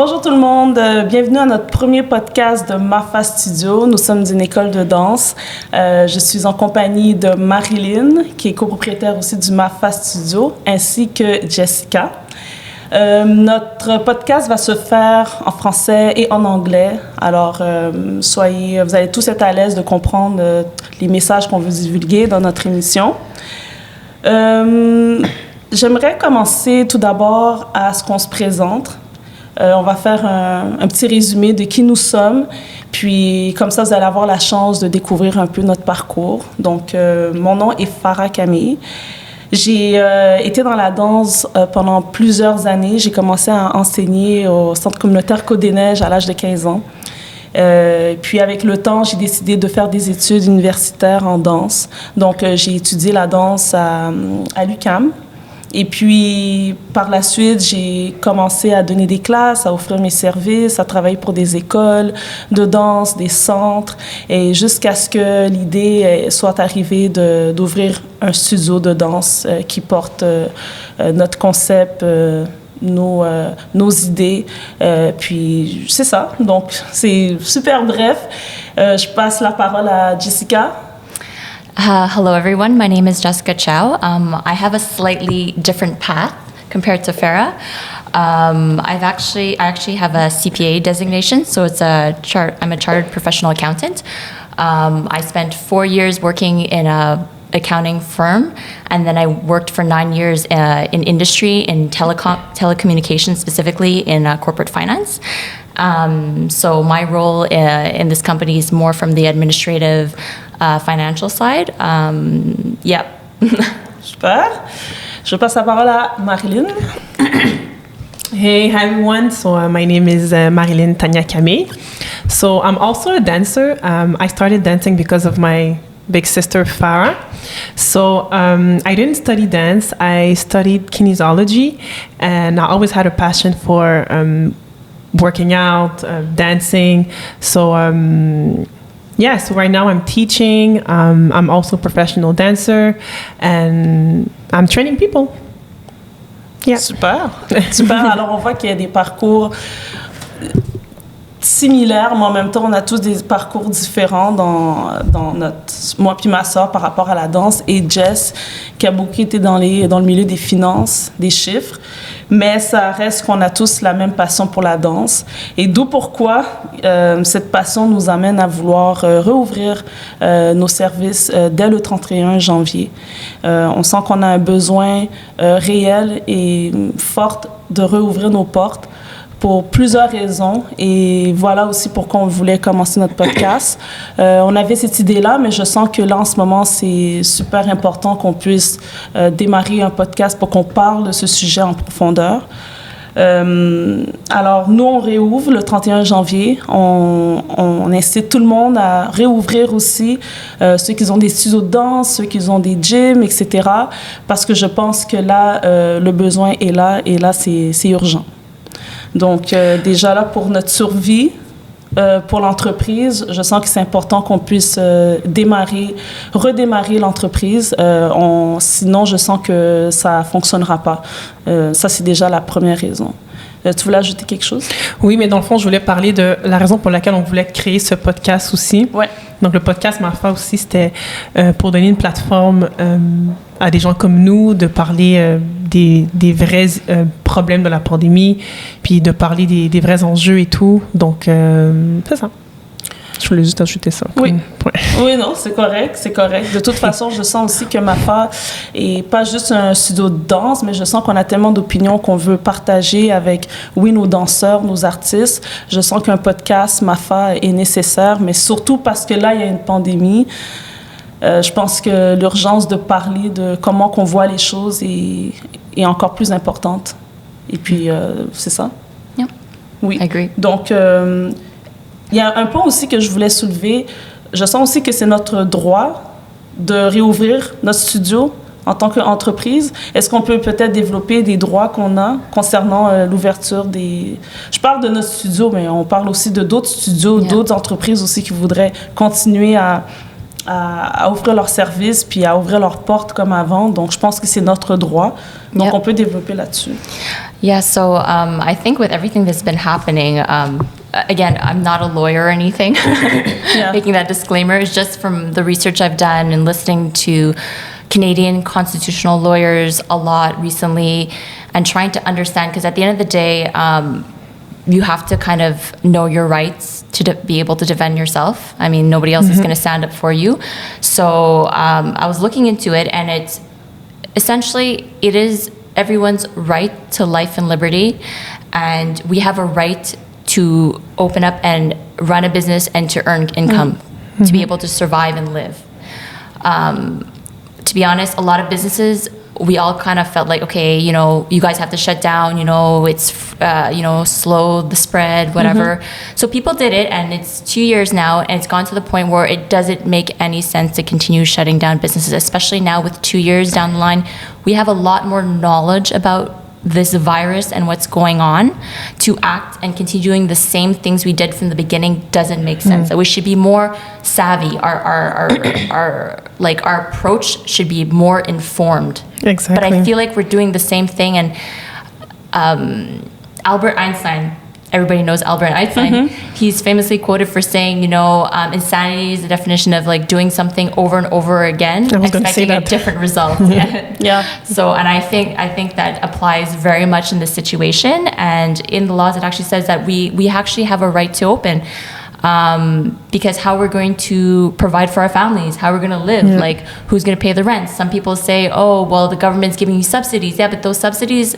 Bonjour tout le monde, bienvenue à notre premier podcast de Mafa Studio. Nous sommes une école de danse. Je suis en compagnie de Marilyn, qui est copropriétaire aussi du Mafa Studio, ainsi que Jessica. Notre podcast va se faire en français et en anglais. Alors, vous allez tous être à l'aise de comprendre les messages qu'on veut divulguer dans notre émission. J'aimerais commencer tout d'abord à ce qu'on se présente. On va faire un petit résumé de qui nous sommes, puis comme ça, vous allez avoir la chance de découvrir un peu notre parcours. Donc, mon nom est Farah Camille. J'ai été dans la danse pendant plusieurs années. J'ai commencé à enseigner au Centre communautaire Côte-des-Neiges à l'âge de 15 ans. Puis avec le temps, j'ai décidé de faire des études universitaires en danse. Donc, j'ai étudié la danse à l'UQAM. Et puis, par la suite, j'ai commencé à donner des classes, à offrir mes services, à travailler pour des écoles de danse, des centres, et jusqu'à ce que l'idée soit arrivée d'ouvrir un studio de danse qui porte notre concept, nos idées. Puis, c'est ça. Donc, c'est super bref. Je passe la parole à Jessica. Hello, everyone. My name is Jessica Chow. I have a slightly different path compared to Farah. I actually have a CPA designation, so I'm a chartered professional accountant. I spent 4 years working in a accounting firm, and then I worked for 9 years in industry, in telecommunications, specifically in corporate finance. So my role in this company is more from the administrative, financial side. Yeah. Super. Je passe la parole à Marilyn. Hey, hi everyone. So my name is Marilyn Tanya Kame. So I'm also a dancer. I started dancing because of my big sister Farah. So I didn't study dance. I studied kinesiology, and I always had a passion for working out, dancing. So so right now I'm teaching. I'm also a professional dancer, and I'm training people. Yeah. Super. Super. Alors, on voit qu'il y a des parcours similaires, mais en même temps, on a tous des parcours différents dans moi puis ma soeur par rapport à la danse, et Jess, qui a beaucoup été dans le milieu des finances, des chiffres. Mais ça reste qu'on a tous la même passion pour la danse. Et d'où pourquoi cette passion nous amène à vouloir rouvrir nos services dès le 31 janvier. On sent qu'on a un besoin réel et fort de rouvrir nos portes pour plusieurs raisons. Et voilà aussi pourquoi on voulait commencer notre podcast. On avait cette idée-là, mais je sens que là, en ce moment, c'est super important qu'on puisse démarrer un podcast pour qu'on parle de ce sujet en profondeur. Alors, nous, on réouvre le 31 janvier. On incite tout le monde à réouvrir aussi, ceux qui ont des studios de danse, ceux qui ont des gyms, etc. Parce que je pense que là, le besoin est là, et là, c'est urgent. Donc, déjà là, pour notre survie, pour l'entreprise, je sens que c'est important qu'on puisse redémarrer l'entreprise. Sinon, je sens que ça ne fonctionnera pas. Ça, c'est déjà la première raison. Tu voulais ajouter quelque chose? Oui, mais dans le fond, je voulais parler de la raison pour laquelle on voulait créer ce podcast aussi. Ouais. Donc, le podcast Mafa aussi, c'était pour donner une plateforme à des gens comme nous, de parler des vrais problèmes de la pandémie, puis de parler des vrais enjeux et tout. Donc, c'est ça. Je voulais juste ajouter ça. Oui. Oui, non, c'est correct, c'est correct. De toute façon, je sens aussi que Mafa est pas juste un studio de danse, mais je sens qu'on a tellement d'opinions qu'on veut partager avec, oui, nos danseurs, nos artistes. Je sens qu'un podcast Mafa est nécessaire, mais surtout parce que là, il y a une pandémie. Je pense que l'urgence de parler de comment qu'on voit les choses est encore plus importante. Et puis, c'est ça? Yeah. Oui. I agree. Donc, il y a un point aussi que je voulais soulever. Je sens aussi que c'est notre droit de réouvrir notre studio en tant qu'entreprise. Est-ce qu'on peut peut-être développer des droits qu'on a concernant l'ouverture des... Je parle de notre studio, mais on parle aussi de d'autres studios, d'autres entreprises aussi qui voudraient continuer à à ouvrir leurs services puis à ouvrir leurs portes comme avant. Donc, je pense que c'est notre droit. Donc, Yep. on peut développer là-dessus. Yeah, so I think with everything that's been happening, again, I'm not a lawyer or anything, Yeah. making that disclaimer. It's just from the research I've done and listening to Canadian constitutional lawyers a lot recently and trying to understand, because at the end of the day, you have to kind of know your rights to be able to defend yourself. I mean, nobody else is going to stand up for you. So I was looking into it, and it's essentially, it is everyone's right to life and liberty, and we have a right to open up and run a business and to earn income, to be able to survive and live. To be honest, a lot of businesses, we all kind of felt like, okay, you know, you guys have to shut down, you know, it's, you know, slow the spread, whatever. So people did it, and it's 2 years now, and it's gone to the point where it doesn't make any sense to continue shutting down businesses, especially now with 2 years down the line. We have a lot more knowledge about this virus and what's going on. To act and continue doing the same things we did from the beginning doesn't make sense. We should be more savvy. Our approach should be more informed. Exactly. But I feel like we're doing the same thing. And Albert Einstein, everybody knows Albert Einstein. He's famously quoted for saying, you know, insanity is the definition of like doing something over and over again, I was gonna say expecting a that. different result. Yeah. So, and I think that applies very much in this situation. And in the laws, it actually says that we actually have a right to open. Because how we're going to provide for our families, how we're going to live, like who's going to pay the rent. Some people say, oh, well, the government's giving you subsidies. Yeah, but those subsidies,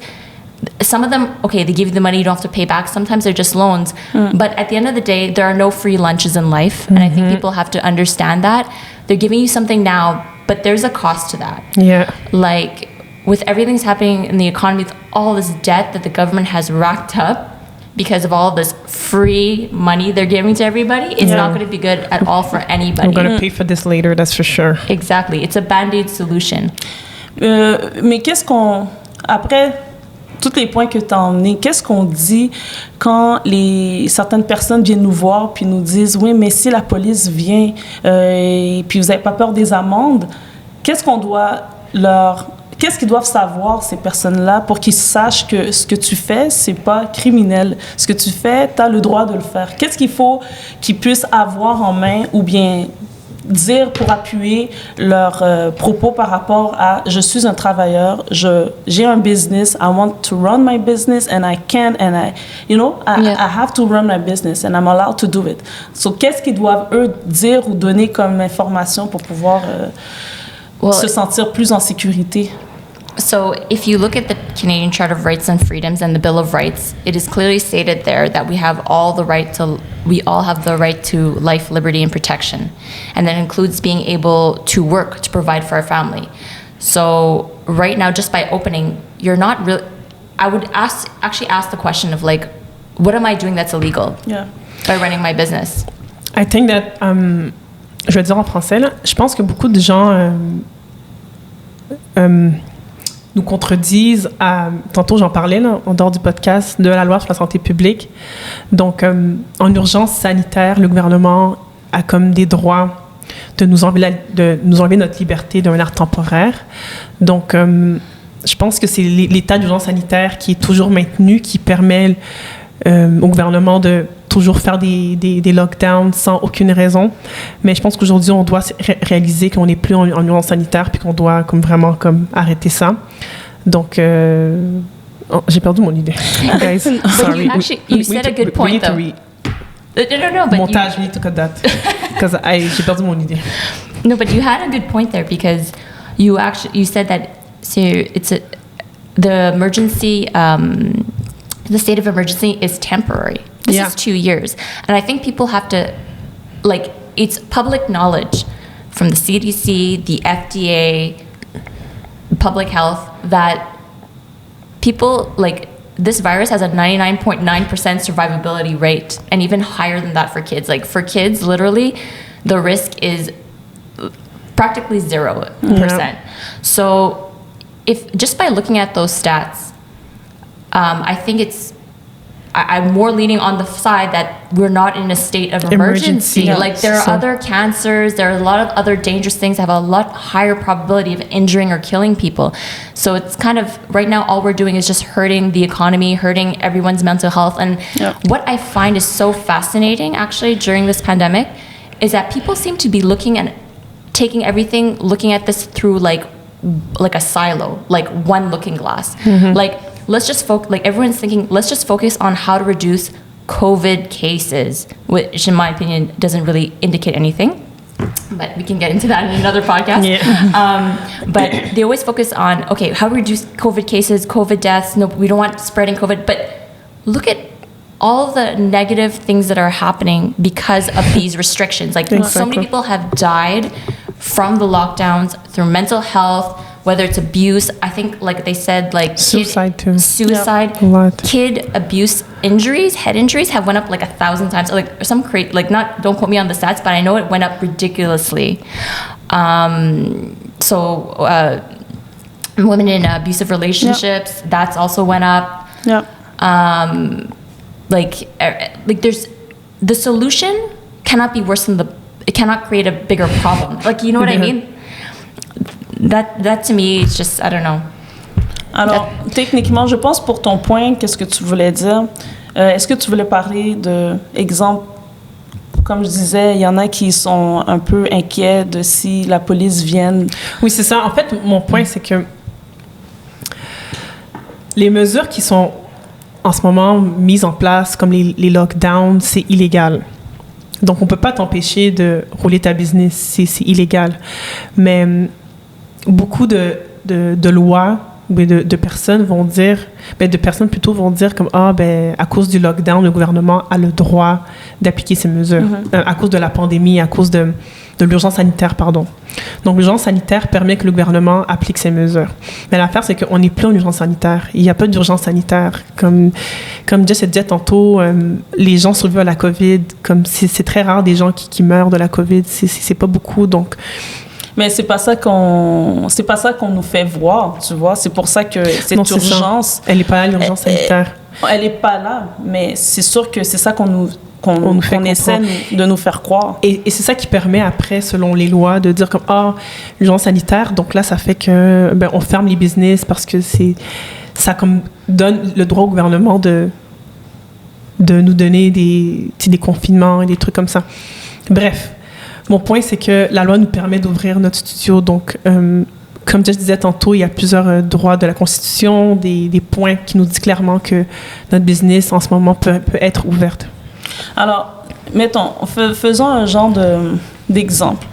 some of them, okay, they give you the money, you don't have to pay back. Sometimes they're just loans. But at the end of the day, there are no free lunches in life. And I think people have to understand that. They're giving you something now, but there's a cost to that. Yeah. Like with everything's happening in the economy, with all this debt that the government has racked up because of all this free money they're giving to everybody, it's not going to be good at all for anybody. I'm going to pay for this later, that's for sure. Exactly. It's a Band-Aid solution. Mais qu'est-ce qu'on... Après tous les points que tu as emmenés, qu'est-ce qu'on dit quand certaines personnes viennent nous voir puis nous disent « Oui, mais si la police vient et puis vous n'avez pas peur des amendes, qu'est-ce qu'on doit leur... Qu'est-ce qu'ils doivent savoir, ces personnes-là, pour qu'ils sachent que ce que tu fais, c'est pas criminel. Ce que tu fais, tu as le droit de le faire. Qu'est-ce qu'il faut qu'ils puissent avoir en main ou bien dire pour appuyer leurs propos par rapport à « Je suis un travailleur, j'ai un business, I want to run my business and I can, and I have to run my business and I'm allowed to do it. » So, qu'est-ce qu'ils doivent, eux, dire ou donner comme information pour pouvoir se sentir plus en sécurité? So if you look at the Canadian Charter of Rights and Freedoms and the Bill of Rights, it is clearly stated there that we all have the right to life, liberty, and protection. And that includes being able to work, to provide for our family. So right now, just by opening, you're not really, I would actually ask the question of like, what am I doing that's illegal by running my business? I think that, je vais dire en français, là, je pense que beaucoup de gens nous contredisent. Tantôt, j'en parlais là, en dehors du podcast, de la loi sur la santé publique. Donc, en urgence sanitaire, le gouvernement a comme des droits de nous enlever notre liberté d'un air temporaire. Donc, je pense que c'est l'état d'urgence sanitaire qui est toujours maintenu, qui permet au gouvernement de toujours faire des lockdowns sans aucune raison. Mais je pense qu'aujourd'hui, on doit réaliser qu'on n'est plus en urgence sanitaire puis qu'on doit vraiment arrêter ça. Donc, j'ai perdu mon idée. Guys, sorry. You said a good point, though. No, but montage, we need to cut that. Because j'ai perdu mon idée. No, but you had a good point there because you said that the emergency, the state of emergency is temporary. This is 2 years. And I think people have to, it's public knowledge from the CDC, the FDA, public health, that people, this virus has a 99.9% survivability rate, and even higher than that for kids. For kids, literally, the risk is practically 0%. Yeah. So if just by looking at those stats, I think I'm more leaning on the side that we're not in a state of emergency. Yeah, Like there are other cancers, there are a lot of other dangerous things that have a lot higher probability of injuring or killing people. So it's kind of right now all we're doing is just hurting the economy, hurting everyone's mental health. And what I find is so fascinating actually during this pandemic is that people seem to be looking at taking everything, looking at this through like a silo, like one looking glass. Like let's just focus, like everyone's thinking, let's just focus on how to reduce COVID cases, which in my opinion doesn't really indicate anything. But we can get into that in another podcast. But they always focus on, okay, how to reduce COVID cases, COVID deaths. No, we don't want spreading COVID. But look at all the negative things that are happening because of these restrictions. Like so many people have died from the lockdowns through mental health, whether it's abuse. I think, like they said, like suicide too. Suicide, a lot. Kid abuse injuries, head injuries have went up like 1,000 times. Like some like not, don't quote me on the stats, but I know it went up ridiculously. Women in abusive relationships, that's also went up. Like there's the solution cannot be worse than it cannot create a bigger problem. Like, you know what I mean? That to me, it's just, I don't know. Alors, techniquement, je pense pour ton point, qu'est-ce que tu voulais dire? Est-ce que tu voulais parler d'exemples? Comme je disais, il y en a qui sont un peu inquiets de si la police vienne. Oui, c'est ça. En fait, mon point, c'est que les mesures qui sont en ce moment mises en place, comme les lockdowns, c'est illégal. Donc, on ne peut pas t'empêcher de rouler ta business, c'est illégal. Mais beaucoup de lois ou de personnes vont dire, de personnes plutôt vont dire comme, à cause du lockdown, le gouvernement a le droit d'appliquer ces mesures. À cause de la pandémie, à cause de l'urgence sanitaire, pardon. Donc, l'urgence sanitaire permet que le gouvernement applique ces mesures. Mais l'affaire, c'est qu'on n'est plus en urgence sanitaire. Il n'y a pas d'urgence sanitaire. Comme Jess disait tantôt, les gens survivent à la COVID. Comme c'est très rare des gens qui meurent de la COVID. C'est pas beaucoup, donc... Mais c'est pas ça qu'on nous fait voir, tu vois. C'est pour ça que cette urgence... Elle n'est pas là, l'urgence sanitaire. Elle n'est pas là, mais c'est sûr que c'est ça qu'on essaie de nous faire croire. Et c'est ça qui permet après, selon les lois, de dire comme l'urgence sanitaire, donc là, ça fait que on ferme les business parce que ça comme donne le droit au gouvernement de nous donner des confinements et des trucs comme ça. Bref, mon point, c'est que la loi nous permet d'ouvrir notre studio. Donc, comme je disais tantôt, il y a plusieurs droits de la Constitution, des points qui nous disent clairement que notre business en ce moment peut être ouverte. Alors, mettons, faisons un genre d'exemple.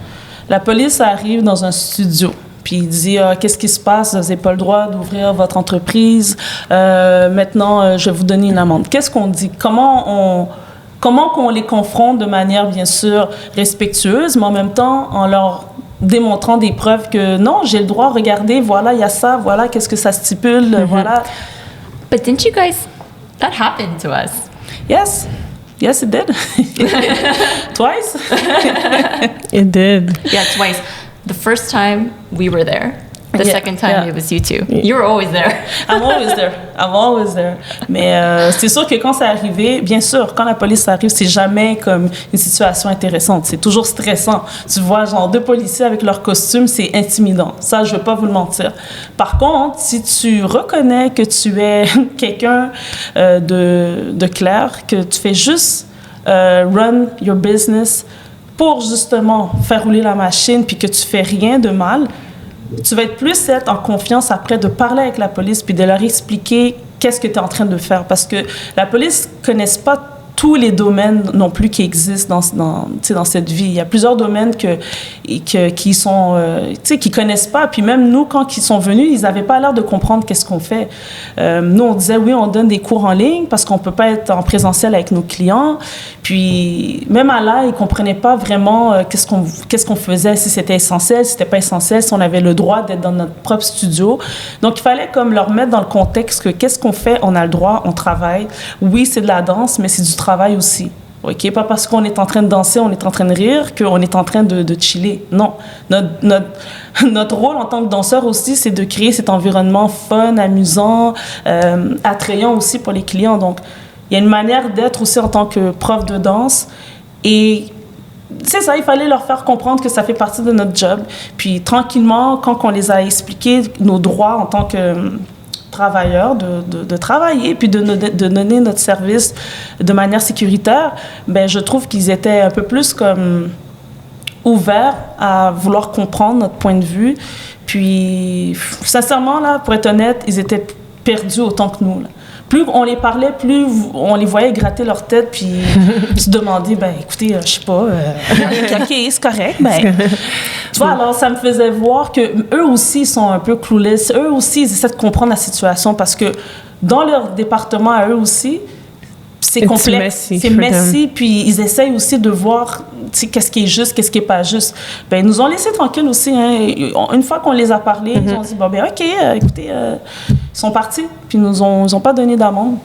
La police arrive dans un studio, puis il dit qu'est-ce qui se passe? Vous n'avez pas le droit d'ouvrir votre entreprise. Maintenant, je vais vous donner une amende. Qu'est-ce qu'on dit? Comment qu'on les confronte de manière, bien sûr, respectueuse, mais en même temps, en leur démontrant des preuves que non, j'ai le droit, regardez, voilà, il y a ça, voilà, qu'est-ce que ça stipule, voilà. But didn't you guys, that happened to us? Yes, it did. Twice. It did. Yeah, twice. The first time we were there. The second time it was you two. You were always there. I'm always there. Mais c'est sûr que quand c'est arrivé, bien sûr, quand la police arrive, c'est jamais comme une situation intéressante. C'est toujours stressant. Tu vois, genre 2 policiers avec leur costume, c'est intimidant. Ça, je veux pas vous le mentir. Par contre, si tu reconnais que tu es quelqu'un de clair, que tu fais juste run your business pour justement faire rouler la machine puis que tu fais rien de mal, tu vas être plus en confiance après de parler avec la police puis de leur expliquer qu'est-ce que tu es en train de faire. Parce que la police ne connaisse pas tous les domaines non plus qui existent dans cette vie. Il y a plusieurs domaines qui sont, qui connaissent pas. Puis même nous, quand ils sont venus, ils n'avaient pas l'air de comprendre qu'est-ce qu'on fait. Nous, on disait, oui, on donne des cours en ligne parce qu'on peut pas être en présentiel avec nos clients. Puis même à là, ils comprenaient pas vraiment qu'est-ce qu'on faisait, si c'était essentiel, si c'était pas essentiel, si on avait le droit d'être dans notre propre studio. Donc, il fallait comme leur mettre dans le contexte que qu'est-ce qu'on fait, on a le droit, on travaille. Oui, c'est de la danse, mais c'est du travail aussi. OK? Pas parce qu'on est en train de danser, on est en train de rire, qu'on est en train de chiller. Non. Notre rôle en tant que danseur aussi, c'est de créer cet environnement fun, amusant, attrayant aussi pour les clients. Donc, il y a une manière d'être aussi en tant que prof de danse. Et c'est ça, il fallait leur faire comprendre que ça fait partie de notre job. Puis tranquillement, quand on les a expliqué nos droits en tant que travailleurs, de travailler, puis de donner notre service de manière sécuritaire, ben, je trouve qu'ils étaient un peu plus comme ouverts à vouloir comprendre notre point de vue. Puis, sincèrement, là, pour être honnête, ils étaient perdus autant que nous, là. Plus on les parlait, plus on les voyait gratter leur tête, puis se demander, ben écoutez, je sais pas, OK, c'est correct, ben... Tu vois, alors ça me faisait voir que eux aussi sont un peu clueless, eux aussi, ils essaient de comprendre la situation, parce que dans leur département, à eux aussi, c'est complexe, c'est messy, puis ils essayent aussi de voir qu'est-ce qui est juste, qu'est-ce qui est pas juste. Ben, ils nous ont laissés tranquilles aussi. Hein. Une fois qu'on les a parlé, ils ont dit, bon, ben, OK, écoutez, ils sont partis, puis ils nous ont pas donné d'amende.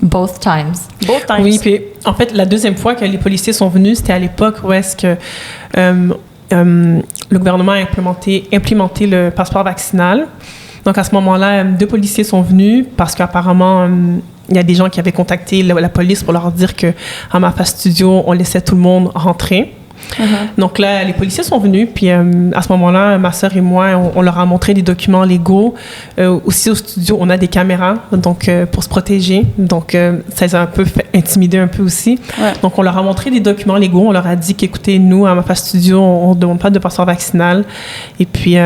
Both times. Both times. Oui, puis en fait, la deuxième fois que les policiers sont venus, c'était à l'époque où est-ce que le gouvernement a implémenté le passeport vaccinal. Donc, à ce moment-là, 2 policiers sont venus parce qu'apparemment, il y a des gens qui avaient contacté la police pour leur dire qu'à Mafa Studio, on laissait tout le monde rentrer. Donc là, les policiers sont venus, puis à ce moment-là, ma sœur et moi, on leur a montré des documents légaux. Aussi au studio, on a des caméras, donc pour se protéger. Donc ça les a un peu fait intimider un peu aussi. Ouais. Donc on leur a montré des documents légaux. On leur a dit qu'écoutez, nous, à Mafa Studio, on ne demande pas de passeport vaccinal. Et puis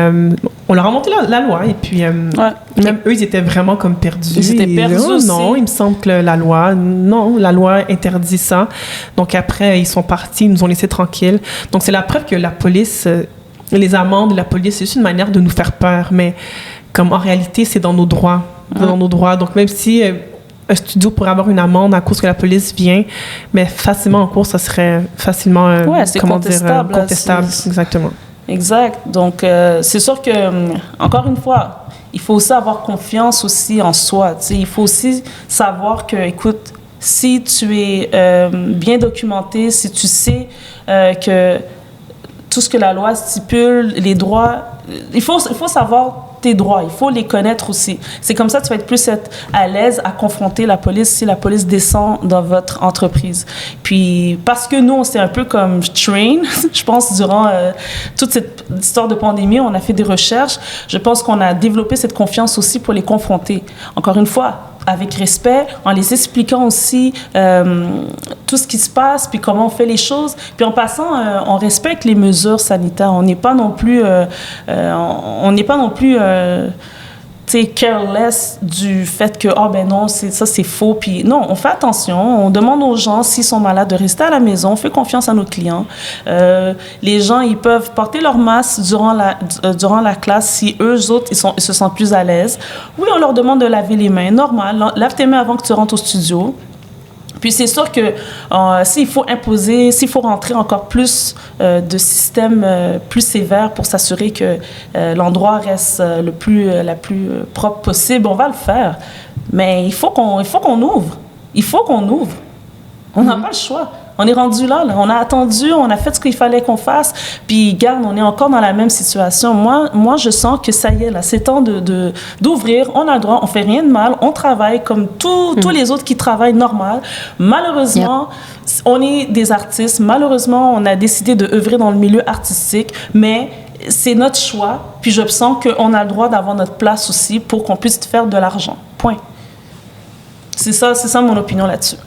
on leur a montré la loi. Et puis même eux, ils étaient vraiment comme perdus. Ils étaient perdus aussi. Non, il me semble que la loi interdit ça. Donc après, ils sont partis, ils nous ont laissés tranquilles. Donc, c'est la preuve que la police, les amendes de la police, c'est juste une manière de nous faire peur. Mais comme en réalité, c'est dans nos droits. Dans nos droits. Donc, même si un studio pourrait avoir une amende à cause que la police vient, mais facilement en cours, ça serait facilement c'est contestable. Contestable, exactement. Exact. Donc, c'est sûr que, encore une fois, il faut aussi avoir confiance aussi en soi. T'sais. Il faut aussi savoir que, écoute, si tu es bien documenté, si tu sais que tout ce que la loi stipule, les droits, il faut savoir tes droits, il faut les connaître aussi. C'est comme ça que tu vas être plus à l'aise à confronter la police si la police descend dans votre entreprise. Puis, parce que nous, on s'est un peu comme train, je pense, durant toute cette histoire de pandémie, on a fait des recherches. Je pense qu'on a développé cette confiance aussi pour les confronter. Encore une fois, avec respect, en les expliquant aussi tout ce qui se passe, puis comment on fait les choses. Puis en passant, on respecte les mesures sanitaires. On n'est pas non plus, careless du fait que, ben non, ça c'est faux. Puis non, on fait attention. On demande aux gens, s'ils sont malades, de rester à la maison. On fait confiance à nos clients. Les gens, ils peuvent porter leur masque durant la classe si eux autres, ils se sentent plus à l'aise. Oui, on leur demande de laver les mains. Normal. Lave tes mains avant que tu rentres au studio. Puis c'est sûr que s'il faut rentrer encore plus de systèmes plus sévères pour s'assurer que l'endroit reste la plus propre possible, on va le faire. Mais il faut qu'on ouvre. Il faut qu'on ouvre. On n'a pas le choix. On est rendu là. On a attendu, on a fait ce qu'il fallait qu'on fasse. Puis, regarde, on est encore dans la même situation. Moi, je sens que ça y est, là, c'est temps d'ouvrir. On a le droit, on fait rien de mal. On travaille comme tous les autres qui travaillent normal. Malheureusement, on est des artistes. Malheureusement, on a décidé d'œuvrer dans le milieu artistique. Mais c'est notre choix. Puis, je sens qu'on a le droit d'avoir notre place aussi pour qu'on puisse faire de l'argent. Point. C'est ça mon opinion là-dessus.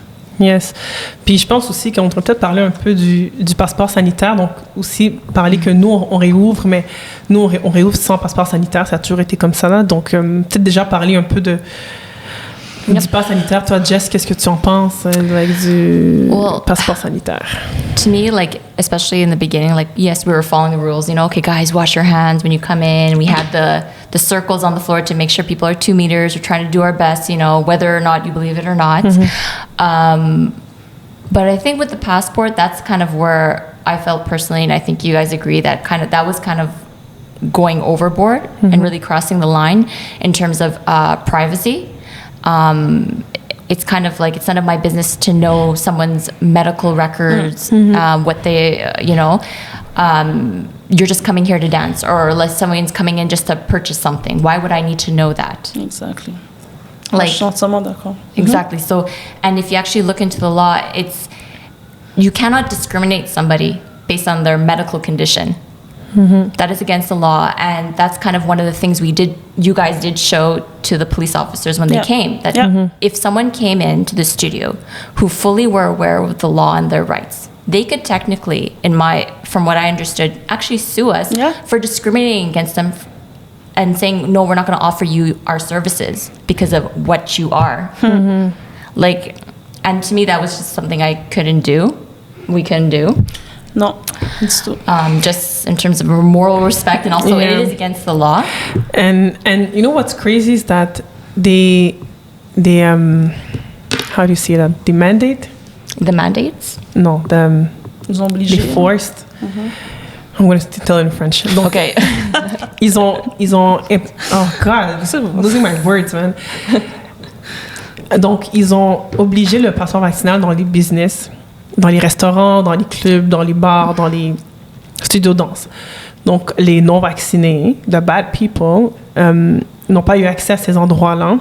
Yes. Puis je pense aussi qu'on devrait peut-être parler un peu du passeport sanitaire. Donc aussi parler que nous, on réouvre, mais nous, on réouvre sans passeport sanitaire. Ça a toujours été comme ça, là. Donc peut-être déjà parler un peu du passeport sanitaire. Toi, Jess, qu'est-ce que tu en penses du passeport sanitaire? To me, especially in the beginning, yes, we were following the rules. Okay, guys, wash your hands when you come in. We had the circles on the floor to make sure people are 2 meters. We're trying to do our best, whether or not you believe it or not. But I think with the passport, that's kind of where I felt personally, and I think you guys agree, that was kind of going overboard and really crossing the line in terms of privacy. It's kind of it's none of my business to know someone's medical records, what they, you're just coming here to dance, or unless someone's coming in just to purchase something. Why would I need to know that? Exactly. Je suis entièrement d'accord. Exactly. So, and if you actually look into the law, you cannot discriminate somebody based on their medical condition. That is against the law, and that's kind of one of the things you guys did show to the police officers when they came, that if someone came into the studio who fully were aware of the law and their rights, they could technically, from what I understood, actually sue us for discriminating against them and saying, no, we're not going to offer you our services because of what you are. Like, and to me, that was just something we couldn't do. Non, du tout. Just in terms of moral respect, and also it is against the law. And you know what's crazy is that they how do you say that? The mandate? The mandates? No, Ils ont obligé. they forced. I'm going to tell it in French. Donc, Okay. ils ont oh God, I'm losing my words, man. Donc, ils ont obligé le passeport vaccinal dans les business, dans les restaurants, dans les clubs, dans les bars, dans les studios de danse. Donc, les non-vaccinés, the bad people, n'ont pas eu accès à ces endroits-là.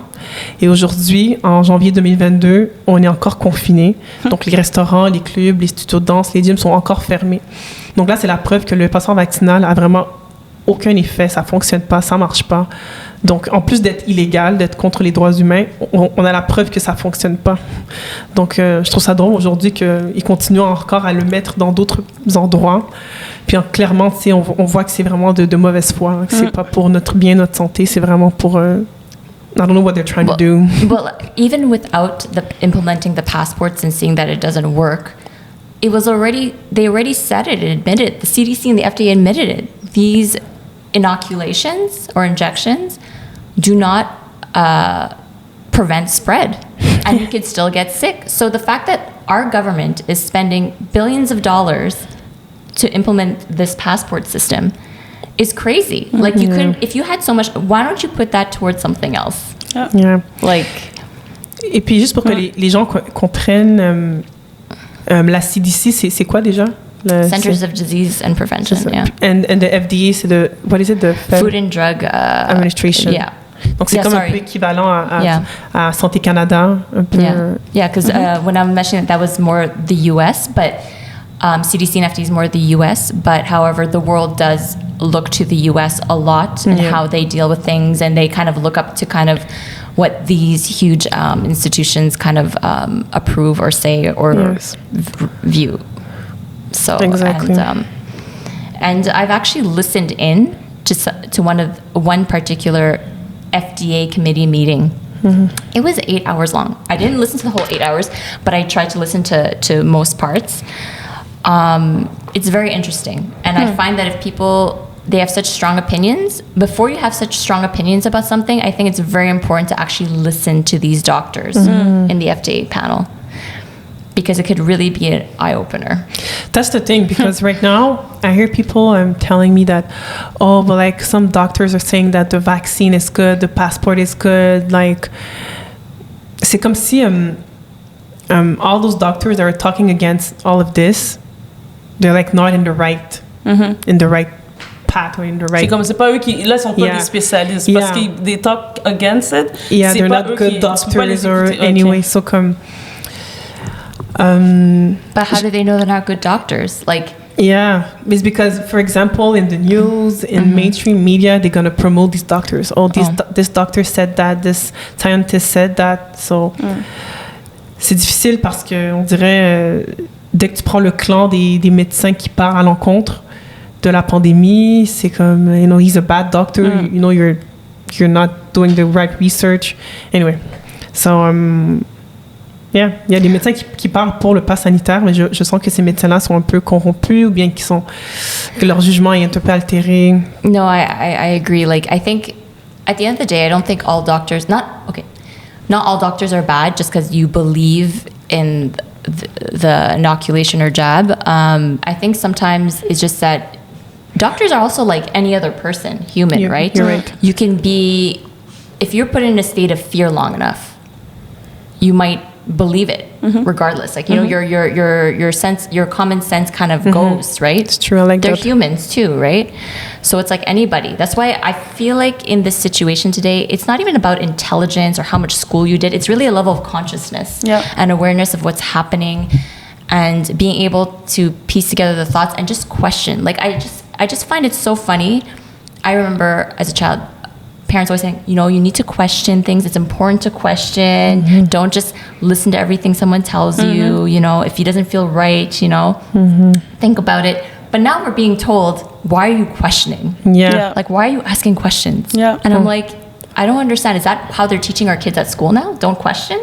Et aujourd'hui, en janvier 2022, on est encore confinés. Donc, les restaurants, les clubs, les studios de danse, les gyms sont encore fermés. Donc là, c'est la preuve que le passeport vaccinal a vraiment aucun effet, ça fonctionne pas, ça marche pas. Donc, en plus d'être illégal, d'être contre les droits humains, on a la preuve que ça fonctionne pas. Donc, je trouve ça drôle aujourd'hui qu'ils continuent encore à le mettre dans d'autres endroits. Puis, clairement, tu sais, on voit que c'est vraiment de mauvaise foi, hein, que c'est pas pour notre bien, notre santé, c'est vraiment pour... I don't know what they're trying to do. Well, even without implementing the passports and seeing that it doesn't work, they already said it and admitted it. The CDC and the FDA admitted it. These inoculations or injections do not prevent spread, and you could still get sick. So the fact that our government is spending billions of dollars to implement this passport system is crazy. Like, you could, if you had so much, why don't you put that towards something else? Yeah. Like, Et puis, juste pour que les gens comprennent, la CDC, c'est quoi déjà? Centers of Disease and Prevention, yeah. And the FDA, c'est what is it? The Food and Drug Administration. Yeah. Donc, c'est comme un peu équivalent à Santé Canada, un peu. Yeah, because when I'm mentioning that was more the U.S., but CDC and FDA is more the U.S., but however, the world does look to the U.S. a lot and how they deal with things, and they kind of look up to kind of what these huge institutions kind of approve or say or view. So, exactly. And I've actually listened in to one particular FDA committee meeting. It was 8 hours long. I didn't listen to the whole 8 hours, but I tried to listen to most parts. It's very interesting. And I find that if they have such strong opinions, before you have such strong opinions about something, I think it's very important to actually listen to these doctors in the FDA panel, because it could really be an eye-opener. That's the thing, because right now I hear people telling me that, but like some doctors are saying that the vaccine is good, the passport is good. Like, c'est comme si all those doctors that are talking against all of this, they're like not in the right path or in the right. C'est pas eux qui, là, sont pas des spécialistes, parce qu'ils they talk against it. Yeah, they're not good doctors or anyway. So comme. But how do they know they're not good doctors? Like, yeah, it's because, for example, in the news, in mainstream media, they're gonna promote these doctors. This doctor said that, this scientist said that. So, c'est difficile parce que on dirait dès que tu prends le clan des médecins qui partent à l'encontre de la pandémie, c'est comme, he's a bad doctor. You're not doing the right research. Anyway, so il y a des médecins qui parlent pour le pass sanitaire, mais je sens que ces médecins-là sont un peu corrompus ou bien que leur jugement est un peu altéré. No, I agree. Like, I think at the end of the day, I don't think all doctors, not all doctors are bad just because you believe in the inoculation or jab. I think sometimes it's just that doctors are also like any other person, human, right? You're right. You can be, if you're put in a state of fear long enough, you might believe it regardless. Like, you know, your common sense kind of goes, right? It's true, I like They're that. humans too, right? So it's like anybody. That's why I feel like in this situation today, it's not even about intelligence or how much school you did. It's really a level of consciousness and awareness of what's happening and being able to piece together the thoughts and just question. Like, I just find it so funny. I remember as a child, parents always saying, you know, you need to question things. It's important to question. Don't just listen to everything someone tells you. You know, if it doesn't feel right, you know, think about it. But now we're being told, why are you questioning? Yeah. Like, why are you asking questions? Yeah. And I'm like, I don't understand. Is that how they're teaching our kids at school now? Don't question?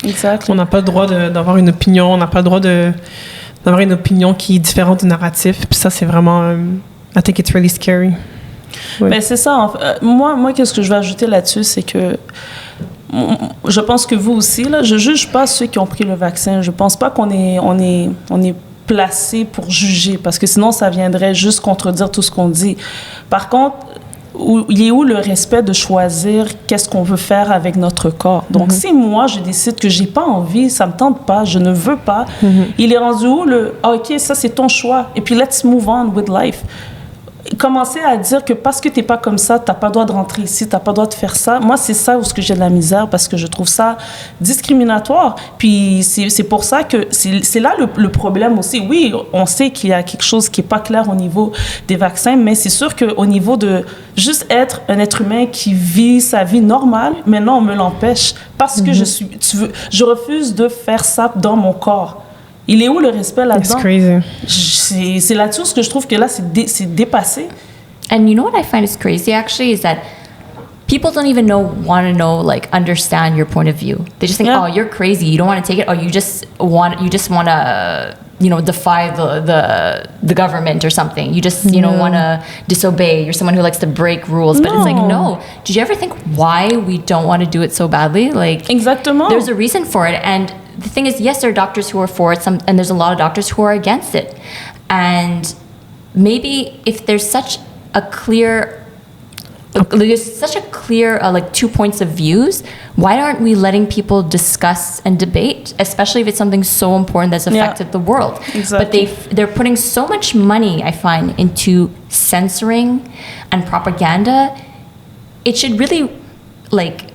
Exactly. On n'a pas le droit d'avoir une opinion, on n'a pas le droit d'avoir une opinion qui est différente du narratif. Puis ça, c'est vraiment... I think it's really scary. Ouais. Mais c'est ça. Moi, qu'est-ce que je vais ajouter là-dessus, c'est que je pense que vous aussi, là, je juge pas ceux qui ont pris le vaccin. Je pense pas qu'on est placé pour juger, parce que sinon, ça viendrait juste contredire tout ce qu'on dit. Par contre, il est où le respect de choisir qu'est-ce qu'on veut faire avec notre corps? Donc, si moi, je décide que j'ai pas envie, ça me tente pas, je ne veux pas, il est rendu où OK, ça, c'est ton choix. Et puis, let's move on with life. Commencer à dire que parce que t'es pas comme ça, t'as pas le droit de rentrer ici, t'as pas le droit de faire ça. Moi, c'est ça où j'ai de la misère, parce que je trouve ça discriminatoire. Puis c'est pour ça que c'est là le problème aussi. Oui, on sait qu'il y a quelque chose qui est pas clair au niveau des vaccins, mais c'est sûr qu'au niveau de juste être un être humain qui vit sa vie normale, maintenant on me l'empêche parce que je refuse de faire ça dans mon corps. Il est où le respect là-dedans? It's crazy. C'est là-dessus ce que je trouve que là, c'est dépassé. And you know what I find is crazy actually is that people don't even want to know, like, understand your point of view. They just think, oh, you're crazy. You don't want to take it. Oh, you just want to, you know, defy the government or something. You just, you know, want to disobey. You're someone who likes to break rules. But it's like, no. Did you ever think why we don't want to do it so badly? Like, Exactement. There's a reason for it. And the thing is, yes, there are doctors who are for it, and there's a lot of doctors who are against it. And maybe if there's such a clear, like, 2 points of views, why aren't we letting people discuss and debate, especially if it's something so important that's affected the world? Exactly. But they're putting so much money, I find, into censoring and propaganda. It should really, like,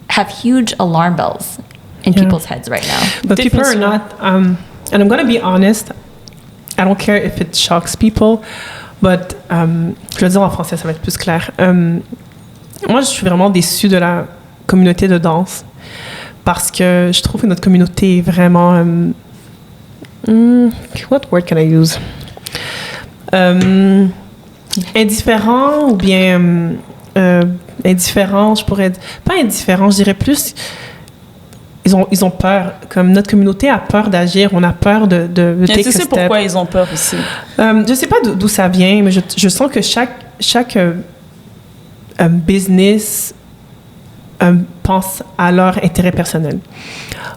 have huge alarm bells in people's heads right now. But people are not, and I'm going to be honest, I don't care if it shocks people, but, je vais le dire en français, ça va être plus clair. Moi, je suis vraiment déçue de la communauté de danse, parce que je trouve que notre communauté est vraiment, what word can I use? Indifférent, ou bien indifférent, je pourrais... Pas indifférent, je dirais plus... Ils ont peur. Comme notre communauté a peur d'agir, on a peur de take a step. Tu sais pourquoi ils ont peur aussi? Je sais pas d'où ça vient, mais je sens que chaque business pense à leur intérêt personnel.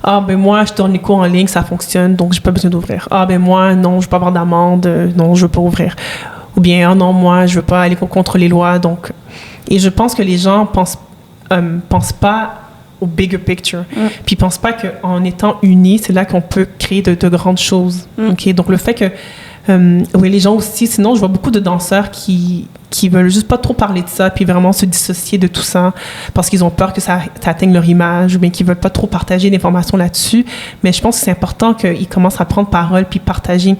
Ah, ben moi, je donne les cours en ligne, ça fonctionne, donc j'ai pas besoin d'ouvrir. Ah, ben moi, non, je veux pas avoir d'amende, non, je veux pas ouvrir. Ou bien, ah non, moi, je veux pas aller contre les lois, donc... Et je pense que les gens pensent pas au bigger picture. Puis ils pensent pas qu'en étant unis, c'est là qu'on peut créer de grandes choses. Okay? Donc le fait que oui, les gens aussi, sinon je vois beaucoup de danseurs qui veulent juste pas trop parler de ça, puis vraiment se dissocier de tout ça parce qu'ils ont peur que ça atteigne leur image, ou bien qu'ils veulent pas trop partager d'informations là-dessus. Mais je pense que c'est important qu'ils commencent à prendre parole puis partager.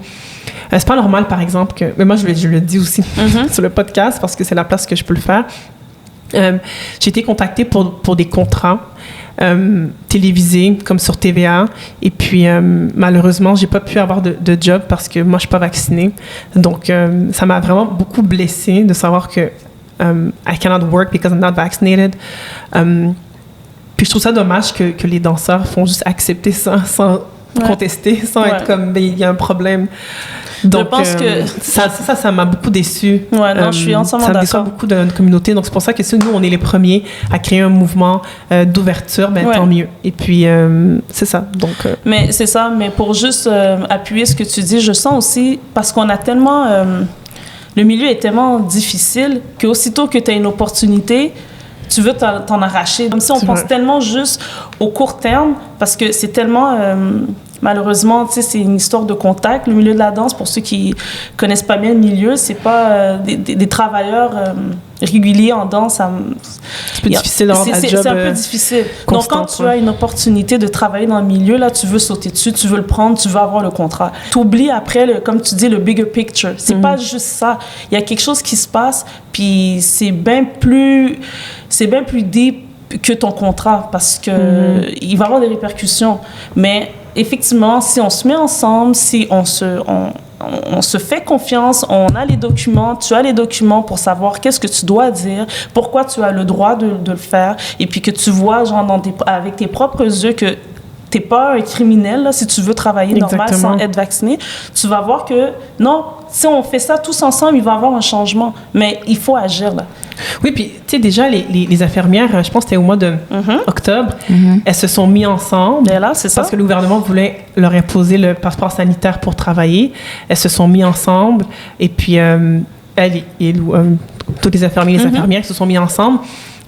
C'est pas normal, par exemple, que... Mais moi, je le dis aussi sur le podcast parce que c'est la place que je peux le faire. J'ai été contactée pour des contrats télévisés comme sur TVA, et puis malheureusement j'ai pas pu avoir de job parce que moi je suis pas vaccinée, donc ça m'a vraiment beaucoup blessée de savoir que I cannot work because I'm not vaccinated. Puis je trouve ça dommage que les danseurs font juste accepter ça sans contester, sans être comme il y a un problème. Donc, je pense que ça m'a beaucoup déçue. Ouais, non, je suis entièrement d'accord. Ça déçoit beaucoup de notre communauté. Donc, c'est pour ça que si nous, on est les premiers à créer un mouvement d'ouverture, ben, tant mieux. Et puis, c'est ça. Donc, Mais c'est ça. Mais pour juste appuyer ce que tu dis, je sens aussi, parce qu'on a tellement... le milieu est tellement difficile qu'aussitôt que tu as une opportunité, tu veux t'en arracher. Comme si on pense tellement juste au court terme, parce que c'est tellement... malheureusement, tu sais, c'est une histoire de contact. Le milieu de la danse, pour ceux qui connaissent pas bien le milieu, c'est pas des travailleurs réguliers en danse. C'est un peu difficile d'avoir un job c'est un peu difficile. constant, Donc, quand tu as une opportunité de travailler dans le milieu, là, tu veux sauter dessus, tu veux le prendre, tu veux avoir le contrat. Tu oublies après, comme tu dis, le bigger picture. C'est pas juste ça. Il y a quelque chose qui se passe, puis c'est bien plus deep que ton contrat, parce que il va y avoir des répercussions. Mais effectivement, si on se met ensemble, si on se fait confiance, on a les documents, tu as les documents pour savoir qu'est-ce que tu dois dire, pourquoi tu as le droit de le faire, et puis que tu vois genre avec tes propres yeux que t'es pas un criminel, là, si tu veux travailler normal sans être vacciné, tu vas voir que non, si on fait ça tous ensemble, il va y avoir un changement. Mais il faut agir, là. Oui, puis tu sais, déjà, les infirmières, je pense que c'était au mois de octobre, elles se sont mises ensemble. Et là, c'est ça. Parce que le gouvernement voulait leur imposer le passeport sanitaire pour travailler. Elles se sont mises ensemble. Et puis, elles et tous les infirmiers et les infirmières se sont mis ensemble.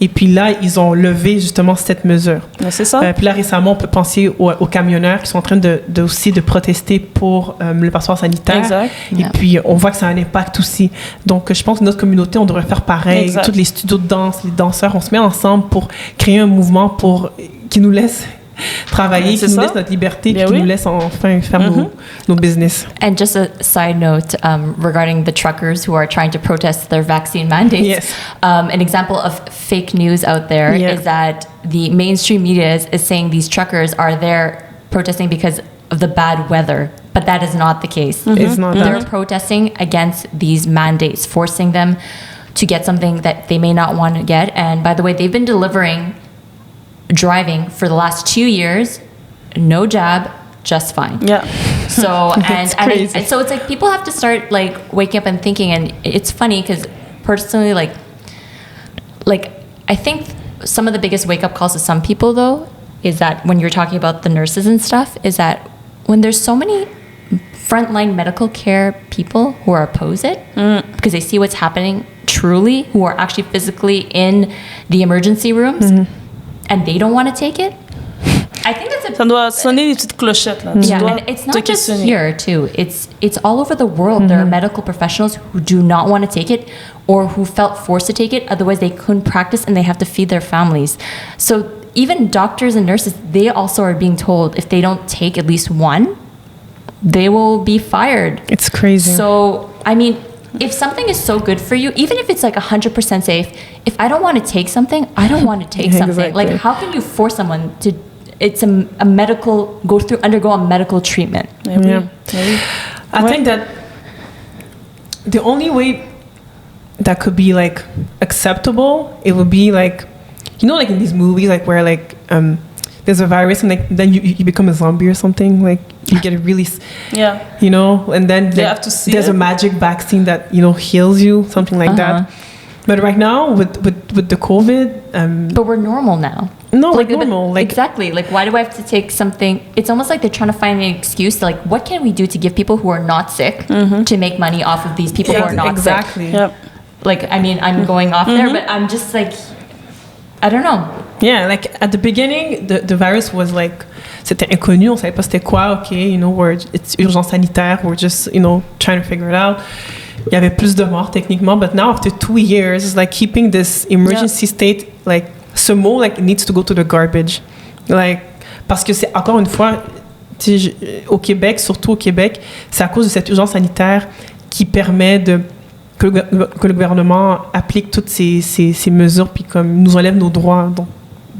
Et puis là, ils ont levé justement cette mesure. Mais c'est ça. Puis là, récemment, on peut penser aux camionneurs qui sont en train aussi de protester pour le passeport sanitaire. Exact. Et puis, on voit que ça a un impact aussi. Donc, je pense que notre communauté, on devrait faire pareil. Exact. Tous les studios de danse, les danseurs, on se met ensemble pour créer un mouvement qui nous laisse travailler, qui nous laisse notre liberté, puis qui nous laisse enfin faire nos business. And just a side note regarding the truckers who are trying to protest their vaccine mandates. Yes. An example of fake news out there is that the mainstream media is saying these truckers are there protesting because of the bad weather. But that is not the case. It's not They're that. protesting against these mandates, forcing them to get something that they may not want to get. And by the way, they've been driving for the last 2 years, no jab, just fine. Yeah. So and crazy. so it's like people have to start like waking up and thinking. And it's funny because personally, like I think some of the biggest wake up calls to some people though is that when you're talking about the nurses and stuff, is that when there's so many frontline medical care people who are oppose it because they see what's happening truly, who are actually physically in the emergency rooms, and they don't want to take it. I think that's Ça doit sonner les petites clochettes, là. Tu dois and it's te not just questionner. here too. It's all over the world. There are medical professionals who do not want to take it or who felt forced to take it. Otherwise, they couldn't practice and they have to feed their families. So even doctors and nurses, they also are being told if they don't take at least one, they will be fired. It's crazy. So, I mean, if something is so good for you, even if it's like 100% safe, if I don't want to take something, I don't want to take something. Exactly. Like, how can you force someone to? It's a undergo a medical treatment. Yeah. I think that the only way that could be like acceptable, it would be like, you know, like in these movies, like where like there's a virus and like then you become a zombie or something, like you get a really, you know, and then They like, have to see there's it. a magic vaccine that, you know, heals you, something like that. But right now with the COVID, But we're normal now. no, Like, like normal, like exactly. Like, why do I have to take something? It's almost like they're trying to find an excuse. To, like, what can we do to give people who are not sick to make money off of these people who are not exactly. sick? Yep. Like, I mean, I'm going off there, but I'm just like, I don't know. Yeah, like at the beginning, the virus was like, c'était inconnu, on savait pas c'était quoi, okay, you know, it's urgence sanitaire, we're just, you know, trying to figure it out. Il y avait plus de morts techniquement, but now after 2 years, it's like keeping this emergency state, like, ce mot, like, needs to go to the garbage. Like, parce que c'est, encore une fois, au Québec, surtout au Québec, c'est à cause de cette urgence sanitaire qui permet que le gouvernement applique toutes ces mesures puis comme nous enlève nos droits. Donc,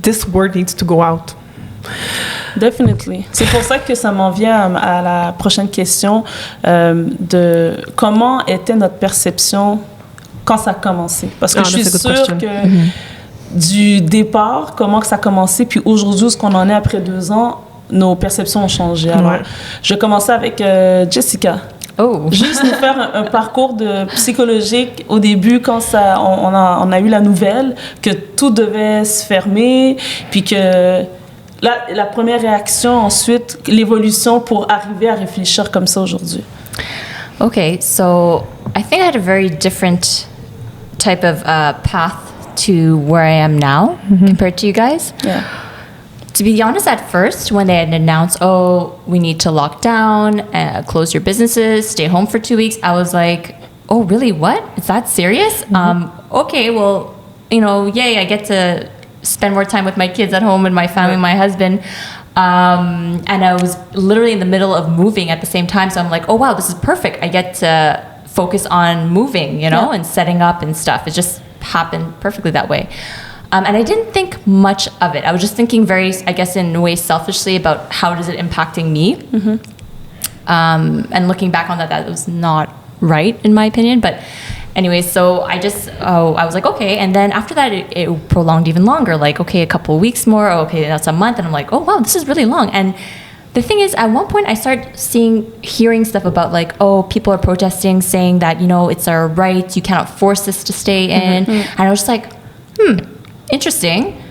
this word needs to go out. Definitely. C'est pour ça que ça m'en vient à la prochaine question de comment était notre perception quand ça a commencé. Parce que je suis sûre que du départ, comment que ça a commencé, puis aujourd'hui, ce qu'on en est après 2 ans, nos perceptions ont changé. Alors, je vais commencer avec Jessica. Oh. Juste nous faire un parcours psychologique au début quand on a eu la nouvelle que tout devait se fermer, puis que la première réaction, ensuite l'évolution pour arriver à réfléchir comme ça aujourd'hui. Okay, so I think I had a very different type of path to where I am now compared to you guys. Yeah. to be honest, at first, when they had announced, oh, we need to lock down, close your businesses, stay home for 2 weeks, I was like, oh, really? What? Is that serious? Okay, well, yay, I get to spend more time with my kids at home and my family, my husband. And I was literally in the middle of moving at the same time. So I'm like, oh, wow, this is perfect. I get to focus on moving, and setting up and stuff. It just happened perfectly that way. And I didn't think much of it. I was just thinking very, I guess, in a way selfishly about how is it impacting me. And looking back on that was not right in my opinion. But anyway, so I was like, okay. And then after that, it prolonged even longer. Like, okay, a couple of weeks more. Okay, that's a month. And I'm like, oh, wow, this is really long. And the thing is, at one point, I started hearing stuff about like, oh, people are protesting, saying that, it's our right. You cannot force us to stay in. And I was just like, interesting.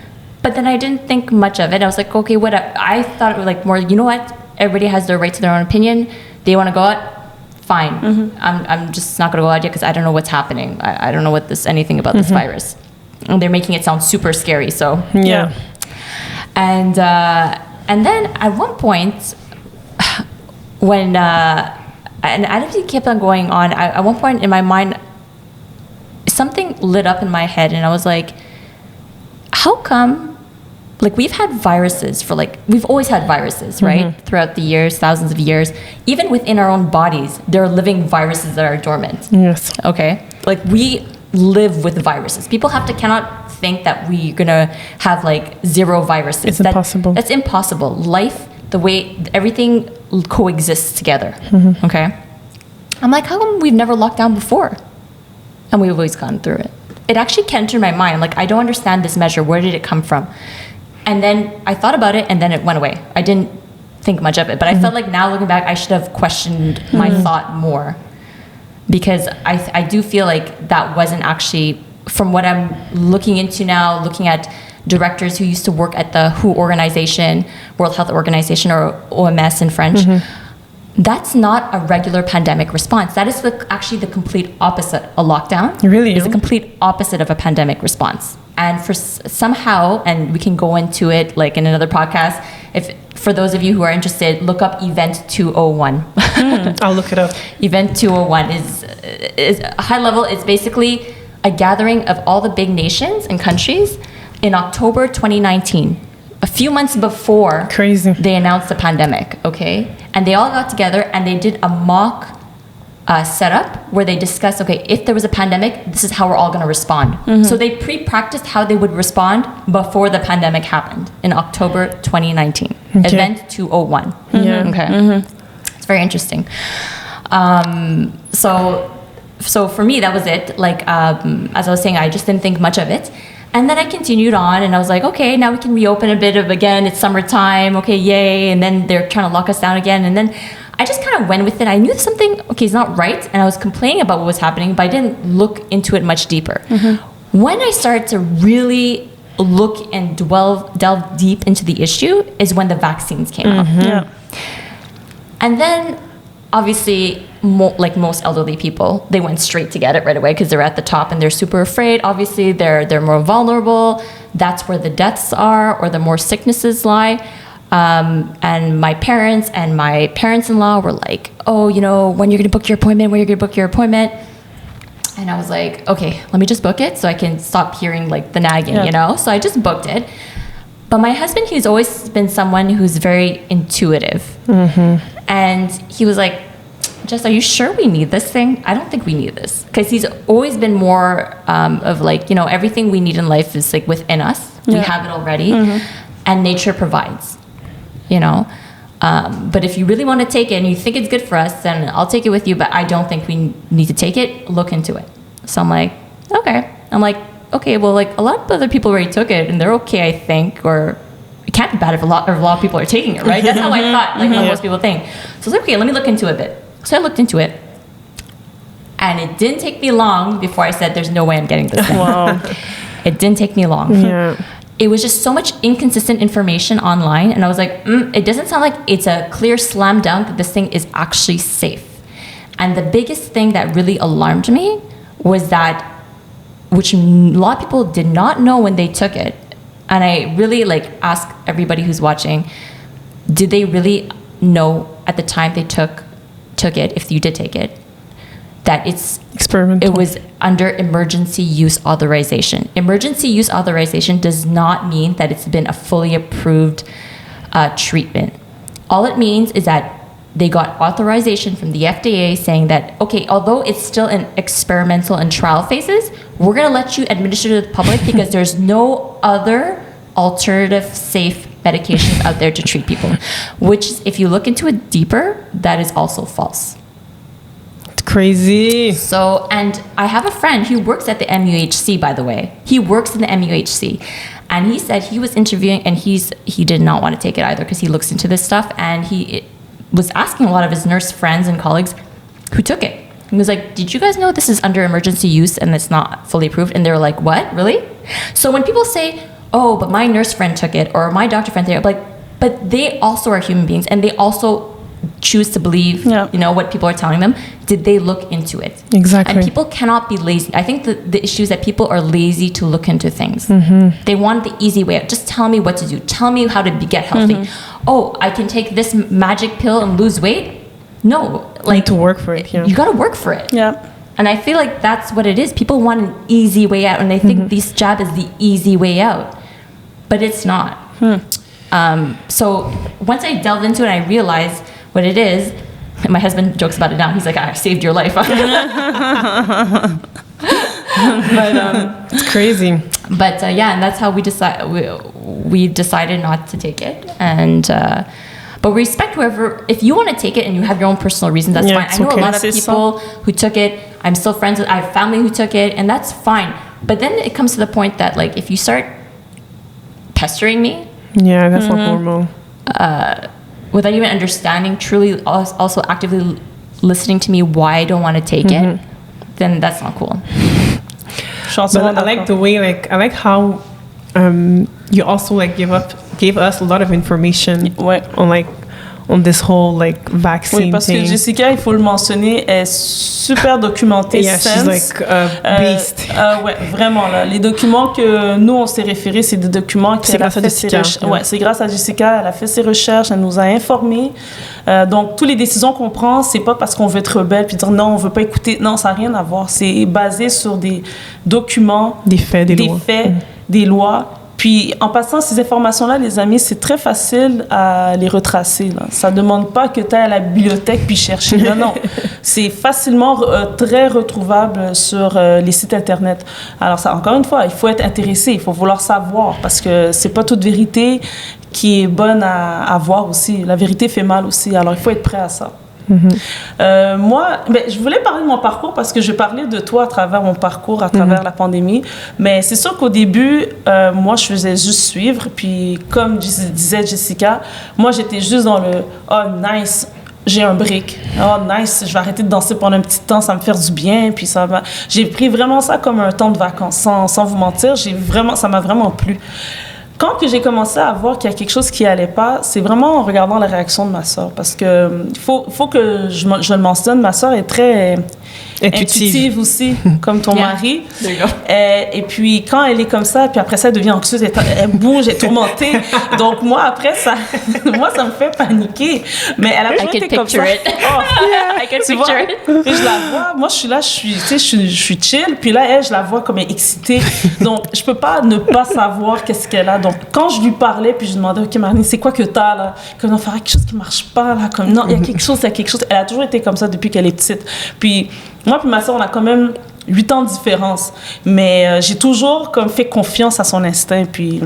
But then I didn't think much of it. I was like, okay, what? I thought it was like more, you know what? Everybody has their right to their own opinion. They want to go out. Fine. I'm just not going to go out yet because I don't know what's happening. I don't know anything about this virus. And they're making it sound super scary. So yeah. And then at one point, when and I don't think it kept on going on. At one point in my mind, something lit up in my head, and I was like, how come? Like, we've had viruses we've always had viruses, right? Throughout the years, thousands of years. Even within our own bodies, there are living viruses that are dormant. Yes. Okay? Like, we live with viruses. People cannot think that we're going to have, zero viruses. It's impossible. That's impossible. Life, the way everything coexists together. Okay? I'm like, how come we've never locked down before? And we've always gone through it. It actually came to my mind. I'm like, I don't understand this measure. Where did it come from? And then I thought about it, and then it went away. I didn't think much of it. But I felt like now looking back, I should have questioned my thought more. Because I do feel like that wasn't actually, from what I'm looking into now, looking at directors who used to work at the WHO organization, World Health Organization, or OMS in French, that's not a regular pandemic response. That is actually the complete opposite. A lockdown is the complete opposite of a pandemic response. And somehow, and we can go into it in another podcast, for those of you who are interested, look up Event 201. I'll look it up. Event 201 is high level. It's basically a gathering of all the big nations and countries in October 2019. A few months before they announced the pandemic, okay? And they all got together and they did a mock setup where they discussed, okay, if there was a pandemic, this is how we're all going to respond. So they pre-practiced how they would respond before the pandemic happened in October 2019. Okay. Event 201. Okay. It's very interesting. So for me, that was it. As I was saying, I just didn't think much of it. And then I continued on, and I was like, okay, now we can reopen a bit again. It's summertime. Okay, yay. And then they're trying to lock us down again. And then I just kind of went with it. I knew something, is not right. And I was complaining about what was happening, but I didn't look into it much deeper. When I started to really look and delve deep into the issue is when the vaccines came out. Yeah. And then, obviously, like most elderly people, they went straight to get it right away because they're at the top and they're super afraid. Obviously, they're more vulnerable. That's where the deaths are or the more sicknesses lie. And my parents and my parents-in-law were like, oh, when you're going to book your appointment, And I was like, okay, let me just book it so I can stop hearing the nagging, So I just booked it. But my husband, he's always been someone who's very intuitive. And he was like, Jess, are you sure we need this thing? I don't think we need this. Because he's always been more of everything we need in life is within us. We have it already. And nature provides, But if you really want to take it and you think it's good for us, then I'll take it with you. But I don't think we need to take it. Look into it. So I'm like, okay. Okay, well, a lot of other people already took it and they're okay, I think. Or it can't be bad if a lot of people are taking it, right? That's how I thought, most people think. So I was like, okay, let me look into it a bit. So I looked into it. And it didn't take me long before I said, there's no way I'm getting this thing. Wow. It didn't take me long. Yeah. It was just so much inconsistent information online. And I was like, it doesn't sound like it's a clear slam dunk that this thing is actually safe. And the biggest thing that really alarmed me was that, which a lot of people did not know when they took it, and I really like ask everybody who's watching, did they really know at the time they took it, if you did take it, that experimental. it was under emergency use authorization. Emergency use authorization does not mean that it's been a fully approved treatment. All it means is that they got authorization from the FDA saying that, okay, although it's still in experimental and trial phases, we're going to let you administer to the public because there's no other alternative safe medications out there to treat people, which if you look into it deeper, that is also false. It's crazy. So, and I have a friend who works at the MUHC, by the way. He works in the MUHC. And he said he was interviewing, and he did not want to take it either because he looks into this stuff, and he was asking a lot of his nurse friends and colleagues who took it. He was like, did you guys know this is under emergency use and it's not fully approved? And they were like, what, really? So when people say, oh, but my nurse friend took it, or my doctor friend took it, like, but they also are human beings and they also choose to believe, what people are telling them. Did they look into it? Exactly. And people cannot be lazy. I think the issue is that people are lazy to look into things. They want the easy way out. Just tell me what to do. Tell me how to get healthy. Oh, I can take this magic pill and lose weight? No. Like to work for it. Yeah. You got to work for it. Yeah. And I feel like that's what it is. People want an easy way out, and they think this jab is the easy way out. But it's not. So once I delved into it, I realized what it is. My husband jokes about it now. He's like, I saved your life. But it's crazy. But and that's how we decided not to take it. And but we respect whoever. If you want to take it and you have your own personal reasons, that's fine. I know a lot of people who took it. I'm still friends with. I have family who took it, and that's fine. But then it comes to the point that like if you start pestering me, that's not normal. Without even understanding, truly also actively listening to me why I don't want to take it, then that's not cool. But I like the way, I like how you also gave us a lot of information on this whole vaccine Oui, parce thing. que Jessica, il faut le mentionner, est super documentée. Yeah, she's like a beast. Ouais, vraiment là. Les documents que nous on s'est référés, c'est des documents qu'elle a fait ses recherches. Ouais, c'est grâce à Jessica, elle a fait ses recherches, elle nous a informés. Donc toutes les décisions qu'on prend, c'est pas parce qu'on veut être rebelle puis dire non, on veut pas écouter. Non, ça n'a rien à voir. C'est basé sur des documents, des faits, des lois. Puis, en passant ces informations-là, les amis, c'est très facile à les retracer. Là. Ça ne demande pas que tu ailles à la bibliothèque puis chercher. Non, non. C'est facilement très retrouvable sur les sites Internet. Alors, ça, encore une fois, il faut être intéressé, il faut vouloir savoir parce que c'est pas toute vérité qui est bonne à voir aussi. La vérité fait mal aussi. Alors, il faut être prêt à ça. Moi, je voulais parler de mon parcours parce que je parlais de toi à travers mon parcours, à travers la pandémie. Mais c'est sûr qu'au début, moi, je faisais juste suivre. Puis, comme disait Jessica, moi, j'étais juste dans le « Oh, nice ». J'ai un break. Oh, nice, je vais arrêter de danser pendant un petit temps, ça me fait du bien. Puis ça va. J'ai pris vraiment ça comme un temps de vacances, sans vous mentir. Ça m'a vraiment plu. Quand que j'ai commencé à voir qu'il y a quelque chose qui allait pas, c'est vraiment en regardant la réaction de ma sœur. Parce que faut que je le mentionne, ma sœur est très intuitive aussi, comme ton mari. Et puis quand elle est comme ça, puis après ça, elle devient anxieuse, elle bouge, elle est tourmentée. Donc moi, après, ça me fait paniquer. Mais elle a toujours été comme ça. Oh, I can picture it. Et je la vois, moi je suis là, je suis chill, puis là, elle, je la vois comme elle est excitée. Donc je peux pas ne pas savoir qu'est-ce qu'elle a. Donc quand je lui parlais, puis je lui demandais, OK, Marine, c'est quoi que t'as là? Comme on ferait quelque chose qui marche pas là. Comme non, il y a quelque chose. Elle a toujours été comme ça depuis qu'elle est petite. Puis moi puis ma soeur, on a quand même 8 ans de différence. Mais j'ai toujours comme fait confiance à son instinct. Puis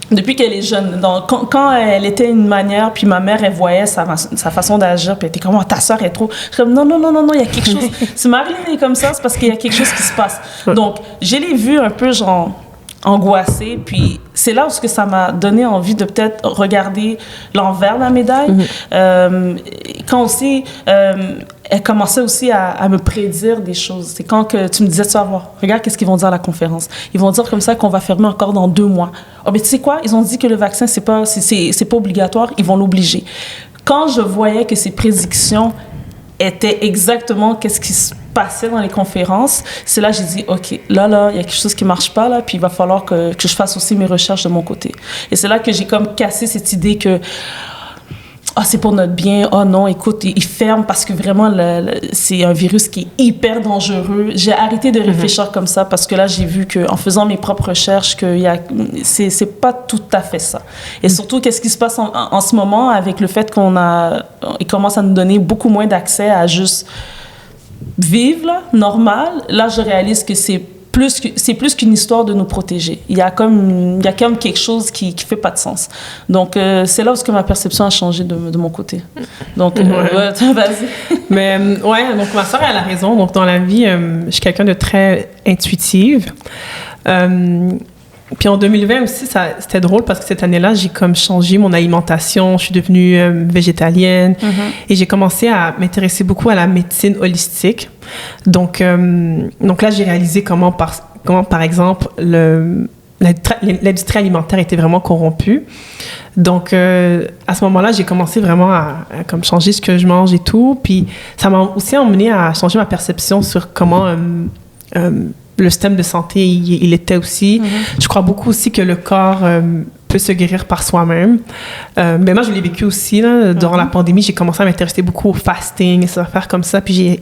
depuis qu'elle est jeune. Donc, quand elle était une manière, puis ma mère, elle voyait sa façon d'agir, puis elle était comme, oh, ta soeur est trop. Je suis comme, non, il y a quelque chose. Si Marilyn est comme ça, c'est parce qu'il y a quelque chose qui se passe. Donc, je l'ai vue un peu, genre, angoissée, puis c'est là où ça m'a donné envie de peut-être regarder l'envers de la médaille. Quand aussi, elle commençait aussi à me prédire des choses. C'est quand que tu me disais, tu vas voir, regarde qu'est-ce qu'ils vont dire à la conférence. Ils vont dire comme ça qu'on va fermer encore dans 2 mois. Oh, mais tu sais quoi? Ils ont dit que le vaccin, c'est pas obligatoire, ils vont l'obliger. Quand je voyais que ces prédictions était exactement qu'est-ce qui se passait dans les conférences, c'est là que j'ai dit, OK, là, il y a quelque chose qui marche pas, là, puis il va falloir que je fasse aussi mes recherches de mon côté. Et c'est là que j'ai comme cassé cette idée que c'est pour notre bien. Oh non, écoute, il ferme parce que vraiment, c'est un virus qui est hyper dangereux. J'ai arrêté de réfléchir comme ça parce que là, j'ai vu qu'en faisant mes propres recherches, c'est pas tout à fait ça. Et surtout, qu'est-ce qui se passe en ce moment avec le fait il commence à nous donner beaucoup moins d'accès à juste vivre, là, normal. Là, je réalise que c'est plus qu'une histoire de nous protéger. Il y a comme quelque chose qui fait pas de sens. Donc, c'est là où ma perception a changé de mon côté. Donc, vas-y. Mais, donc ma soeur, elle a raison. Donc, dans la vie, je suis quelqu'un de très intuitive. Puis en 2020 aussi, c'était drôle parce que cette année-là, j'ai comme changé mon alimentation. Je suis devenue végétalienne et j'ai commencé à m'intéresser beaucoup à la médecine holistique. Donc là, j'ai réalisé comment par exemple, l'industrie alimentaire était vraiment corrompue. Donc, à ce moment-là, j'ai commencé vraiment à comme changer ce que je mange et tout. Puis, ça m'a aussi emmené à changer ma perception sur comment le système de santé, il était aussi. Je crois beaucoup aussi que le corps peut se guérir par soi-même. Mais moi, je l'ai vécu aussi. Là, durant la pandémie, j'ai commencé à m'intéresser beaucoup au fasting et ces affaires comme ça. Puis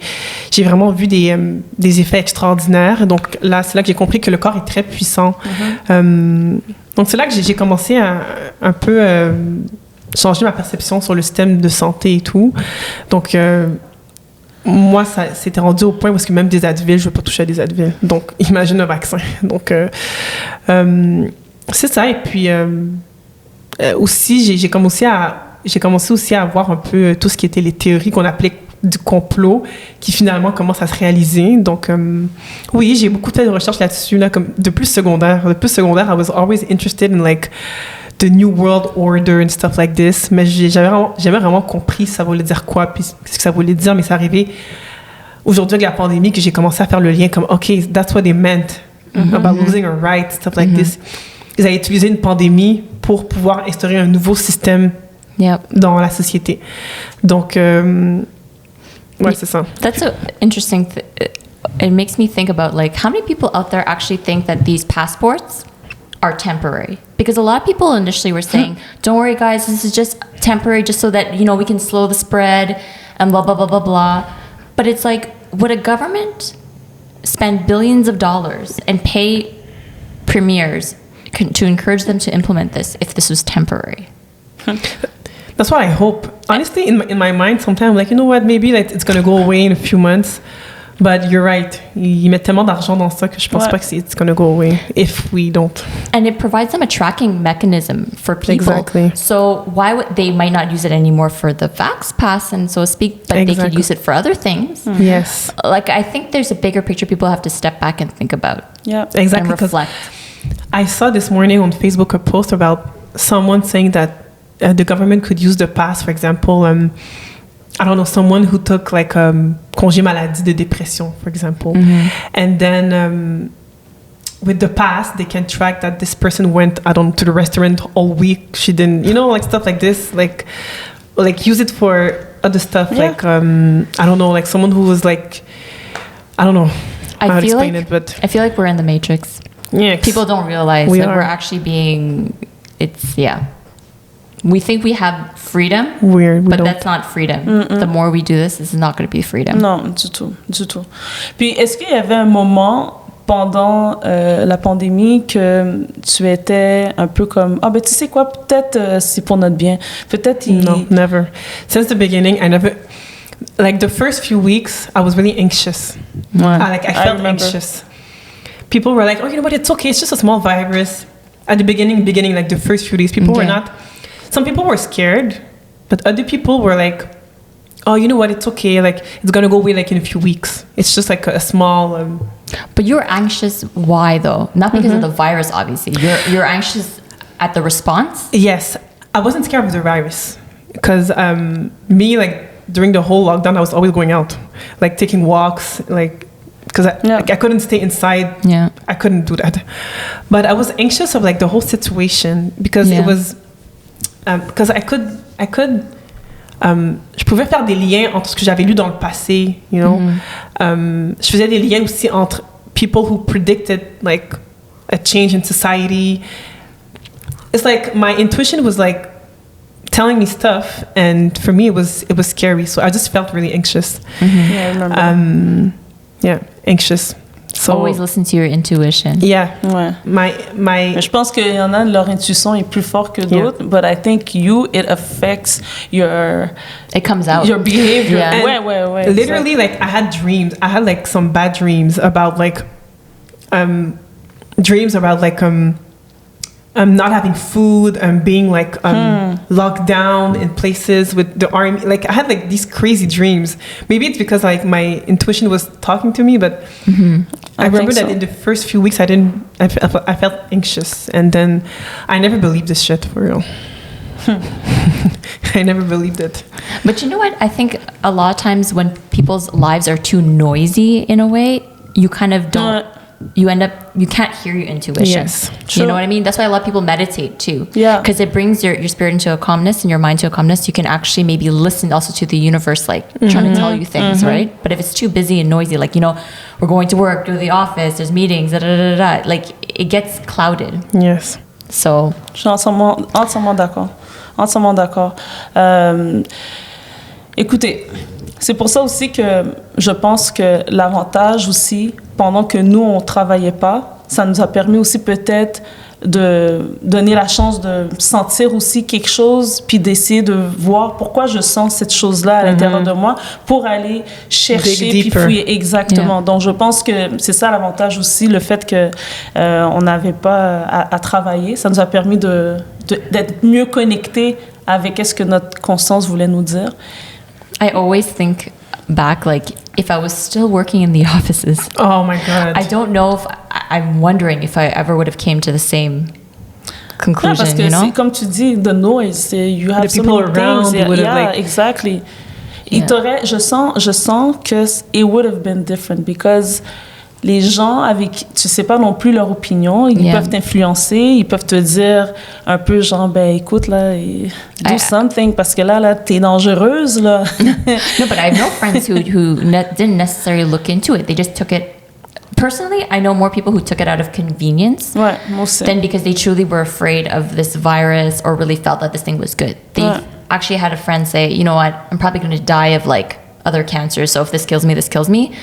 j'ai vraiment vu des effets extraordinaires. Donc là, c'est là que j'ai compris que le corps est très puissant. Donc c'est là que j'ai commencé à un peu changer ma perception sur le système de santé et tout. Donc moi, ça s'était rendu au point parce que même des Advil, je ne veux pas toucher à des Advil. Donc, imagine un vaccin. Donc, c'est ça. Et puis, aussi, j'ai commencé aussi à voir un peu tout ce qui était les théories qu'on appelait du complot, qui finalement commencent à se réaliser. Donc, oui, j'ai beaucoup fait de recherches là-dessus, là, comme depuis secondaire. Depuis secondaire, I was always interested in, like, the New World Order and stuff like this. Mais j'avais vraiment compris ça voulait dire quoi, puis ce que ça voulait dire. Mais c'est arrivé aujourd'hui avec la pandémie que j'ai commencé à faire le lien comme, OK, that's what they meant about losing a right, stuff like this. Ils avaient utilisé une pandémie pour pouvoir instaurer un nouveau système dans la société. Donc, ouais, c'est ça. That's so interesting. It makes me think about, like, how many people out there actually think that these passports are temporary? Because a lot of people initially were saying, don't worry, guys, this is just temporary, just so that, we can slow the spread and blah, blah, blah, blah, blah. But it's like, would a government spend billions of dollars and pay premiers to encourage them to implement this if this was temporary? That's what I hope. Honestly, in my mind, sometimes I'm like, you know what, maybe like, it's going to go away in a few months. But you're right. Ils mettent tellement d'argent dans ça que je pense pas que it's going to go away if we don't. And it provides them a tracking mechanism for people. Exactly. So why would they might not use it anymore for the Vax Pass and so to speak, but they could use it for other things. Yes. Like, I think there's a bigger picture people have to step back and think about. Yeah, exactly. And reflect. I saw this morning on Facebook a post about someone saying that the government could use the pass, for example, I don't know, someone who took like congé maladie de dépression, for example. And then with the pass, they can track that this person went, I don't know, to the restaurant all week. She didn't, like stuff like this, like use it for other stuff. Yeah. Like, I don't know, like someone who was like, I don't know how to explain it, but I feel like we're in the Matrix. Yeah. People don't realize that we're actually we think we have freedom, but that's not freedom. The more we do this is not going to be freedom. Non, du tout, du tout. Puis, est-ce qu'il y avait un moment pendant la pandémie que tu étais un peu comme, ben tu sais quoi, peut-être c'est pour notre bien. Peut-être No, never. Since the beginning, I never... Like, the first few weeks, I was really anxious. Ouais. I felt anxious. People were like, oh, you know what, it's okay, it's just a small virus. At the beginning, like the first few days, people were not... Some people were scared, but other people were like, oh, you know what, it's okay, like, it's gonna go away, like, in a few weeks. It's just, like, a small... But you're anxious, why, though? Not because of the virus, obviously. You're anxious at the response? Yes. I wasn't scared of the virus. Because me, like, during the whole lockdown, I was always going out. Like, taking walks, like... Because I couldn't stay inside. Yeah. I couldn't do that. But I was anxious of, like, the whole situation. Because it was... because I could je pouvais faire des liens entre ce que j'avais lu dans le passé, you know. Je faisais des liens aussi entre people who predicted like a change in society. It's like my intuition was like telling me stuff, and for me it was scary. So I just felt really anxious. Yeah, I remember. Anxious. So Always listen to your intuition. yeah, Ouais. my Mais je pense qu'il y en a, leur intuition est plus forte que d'autres, but I think it affects your It comes out. behavior. Yeah. Ouais. literally like I had dreams. I had like some bad dreams about like not having food and being like locked down in places with the army. Like I had like these crazy dreams. Maybe it's because like my intuition was talking to me, but I remember that in the first few weeks I felt anxious, and then I never believed this shit for real. I never believed it. But you know what? I think a lot of times when people's lives are too noisy in a way, you kind of don't. You can't hear your intuition. Yes. You know what I mean? That's why a lot of people meditate too. Yeah. Because it brings your spirit into a calmness and your mind to a calmness. You can actually maybe listen also to the universe, like trying to tell you things, right? But if it's too busy and noisy, like, you know, we're going to work, go to the office, there's meetings, like it gets clouded. Yes. So. Je suis entièrement d'accord. Entièrement d'accord. Écoutez, c'est pour ça aussi que je pense que l'avantage aussi, pendant que nous, on ne travaillait pas, ça nous a permis aussi peut-être de donner la chance de sentir aussi quelque chose, puis d'essayer de voir pourquoi je sens cette chose-là à l'intérieur de moi, pour aller chercher, puis fouiller exactement. Yeah. Donc, je pense que c'est ça l'avantage aussi, le fait que on n'avait pas à travailler. Ça nous a permis d'être mieux connectés avec ce que notre conscience voulait nous dire. I always think back, like, if I was still working in the offices. Oh my God. I don't know if I'm wondering if I ever would have came to the same conclusion, parce que you know? c'est comme tu dis, the noise, you have The so people many around things. would have, Yeah, like- exactly. Yeah. Je sens que it would have been different because les gens avec, tu sais pas non plus leur opinion, ils Yeah. peuvent t'influencer, ils peuvent te dire un peu genre, ben écoute là, do something parce que là t'es dangereuse là. No, but I have no friends who didn't necessarily look into it. They just took it. Personally, I know more people who took it out of convenience Ouais, moi aussi. than because they truly were afraid of this virus or really felt that this thing was good. They've Ouais. actually had a friend say, you know what, I'm probably going to die of like other cancers. So if this kills me, this kills me.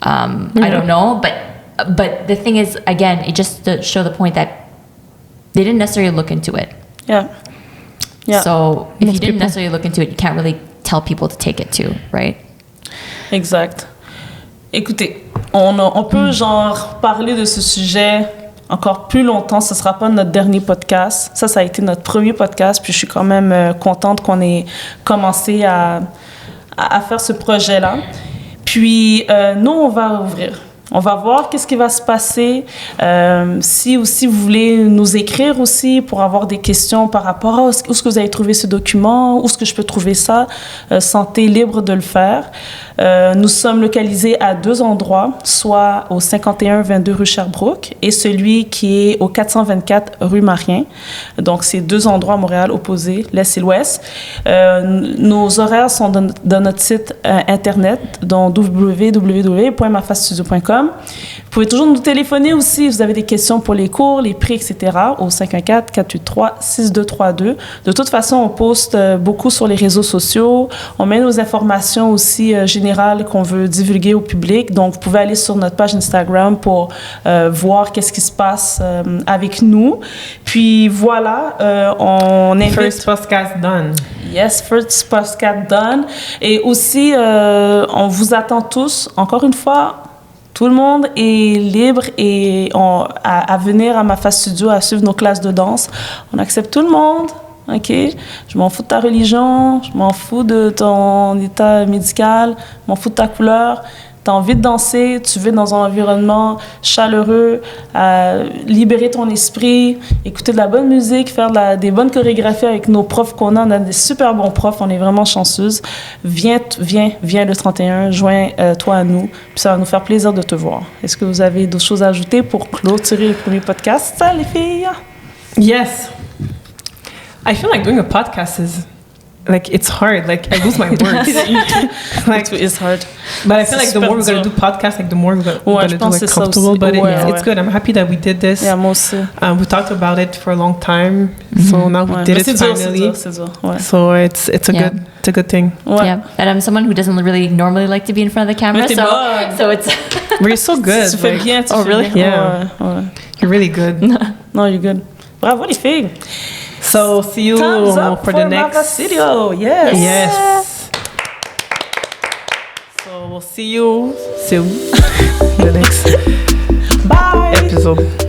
I don't know, but the thing is, again, it just to show the point that they didn't necessarily look into it. Yeah. So if you Most didn't people- necessarily look into it, you can't really tell people to take it too, right? Exact. Écoutez, on peut genre parler de ce sujet encore plus longtemps. Ce ne sera pas notre dernier podcast. Ça a été notre premier podcast. Puis je suis quand même contente qu'on ait commencé à faire ce projet-là. Puis nous, on va ouvrir. On va voir qu'est-ce qui va se passer. Si aussi vous voulez nous écrire aussi pour avoir des questions par rapport à où est-ce que vous avez trouvé ce document, où est-ce que je peux trouver ça, sentez libre de le faire. Nous sommes localisés à 2 endroits, soit au 51-22 rue Sherbrooke et celui qui est au 424 rue Marien. Donc, c'est 2 endroits à Montréal opposés, l'Est et l'Ouest. Nos horaires sont dans notre site Internet, donc www.mafastudio.com. Vous pouvez toujours nous téléphoner aussi si vous avez des questions pour les cours, les prix, etc. au 514-483-6232. De toute façon, on poste beaucoup sur les réseaux sociaux. On met nos informations aussi générales qu'on veut divulguer au public. Donc, vous pouvez aller sur notre page Instagram pour voir qu'est-ce qui se passe avec nous. Puis voilà, on invite... First podcast done. Yes, first podcast done. Et aussi, on vous attend tous, encore une fois, tout le monde est libre et à venir à Mafa Studio à suivre nos classes de danse. On accepte tout le monde, OK? Je m'en fous de ta religion, je m'en fous de ton état médical, je m'en fous de ta couleur. Tu as envie de danser, tu vis dans un environnement chaleureux, libérer ton esprit, écouter de la bonne musique, faire des bonnes chorégraphies avec nos profs qu'on a. On a des super bons profs, on est vraiment chanceuses. Viens le 31, joins-toi à nous, puis ça va nous faire plaisir de te voir. Est-ce que vous avez d'autres choses à ajouter pour clôturer le premier podcast, ça, les filles? Yes. I feel like doing a podcast is like it's hard. Like I lose my words. Like It's hard. but I feel like the more we're Super gonna do podcasts, like the more we're Ouais, gonna je do pense like que c'est ça comfortable. aussi. But Ouais, it's good. I'm happy that we did this. Yeah, moi aussi. We talked about it for a long time, so now we Ouais. did Mais it c'est dur, c'est finally. dur, c'est dur. Ouais. So it's a Yeah. good thing. Ouais. Yeah, and I'm someone who doesn't really normally like to be in front of the camera, Mais t'es bonne. so it's But you're so good. Tu fais like, bien, tu Oh, fais really? bien. Yeah. Ouais, ouais. You're really good. Non, you're good. Bravo les filles. So see you Thumbs up for the next. Mavasidio. Yes. Yes. So we'll see you soon. The next Bye. episode.